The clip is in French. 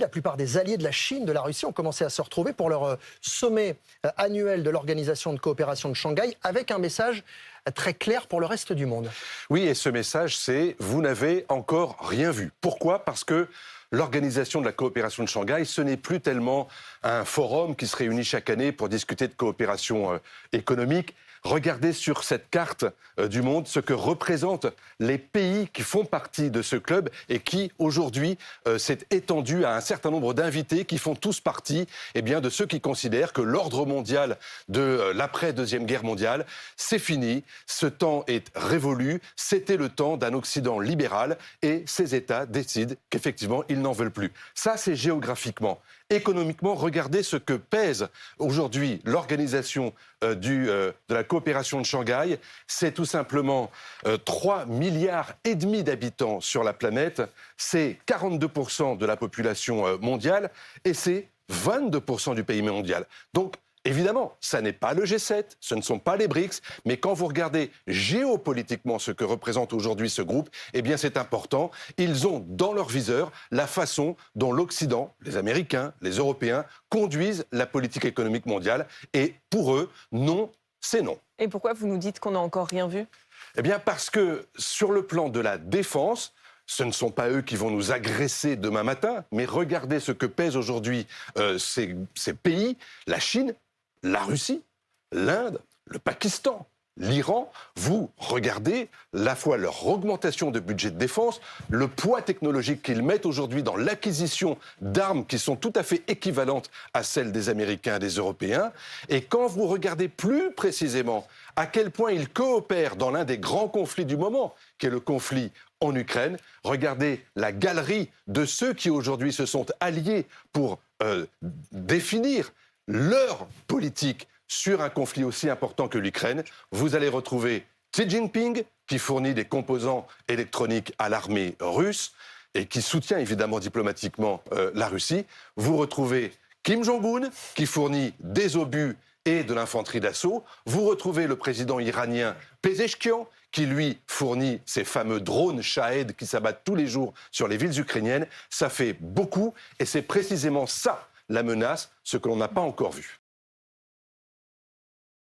La plupart des alliés de la Chine, de la Russie, ont commencé à se retrouver pour leur sommet annuel de l'Organisation de coopération de Shanghai, avec un message très clair pour le reste du monde. Oui, et ce message, c'est « Vous n'avez encore rien vu ». Pourquoi ? Parce que l'Organisation de la coopération de Shanghai, ce n'est plus tellement un forum qui se réunit chaque année pour discuter de coopération économique. Regardez sur cette carte du monde ce que représentent les pays qui font partie de ce club et qui, aujourd'hui, s'est étendu à un certain nombre d'invités qui font tous partie de ceux qui considèrent que l'ordre mondial de l'après-deuxième guerre mondiale, c'est fini, ce temps est révolu, c'était le temps d'un Occident libéral et ces États décident qu'effectivement, ils n'en veulent plus. Ça, c'est géographiquement. Économiquement, regardez ce que pèse aujourd'hui l'organisation de la coopération de Shanghai. C'est tout simplement 3,5 milliards d'habitants sur la planète. C'est 42% de la population mondiale et c'est 22% du PIB mondial. Donc, évidemment, ça n'est pas le G7, ce ne sont pas les BRICS, mais quand vous regardez géopolitiquement ce que représente aujourd'hui ce groupe, eh bien c'est important. Ils ont dans leur viseur la façon dont l'Occident, les Américains, les Européens, conduisent la politique économique mondiale. Et pour eux, non, c'est non. Et pourquoi vous nous dites qu'on n'a encore rien vu ? Eh bien parce que sur le plan de la défense, ce ne sont pas eux qui vont nous agresser demain matin, mais regardez ce que pèsent aujourd'hui ces pays, la Chine, la Russie, l'Inde, le Pakistan, l'Iran. Vous regardez la fois leur augmentation de budget de défense, le poids technologique qu'ils mettent aujourd'hui dans l'acquisition d'armes qui sont tout à fait équivalentes à celles des Américains et des Européens. Et quand vous regardez plus précisément à quel point ils coopèrent dans l'un des grands conflits du moment, qui est le conflit en Ukraine, regardez la galerie de ceux qui aujourd'hui se sont alliés pour définir leur politique sur un conflit aussi important que l'Ukraine. Vous allez retrouver Xi Jinping, qui fournit des composants électroniques à l'armée russe et qui soutient évidemment diplomatiquement la Russie. Vous retrouvez Kim Jong-un, qui fournit des obus et de l'infanterie d'assaut. Vous retrouvez le président iranien Pezeshkian, qui lui fournit ces fameux drones Shahed qui s'abattent tous les jours sur les villes ukrainiennes. Ça fait beaucoup et c'est précisément ça la menace, ce que l'on n'a pas encore vu.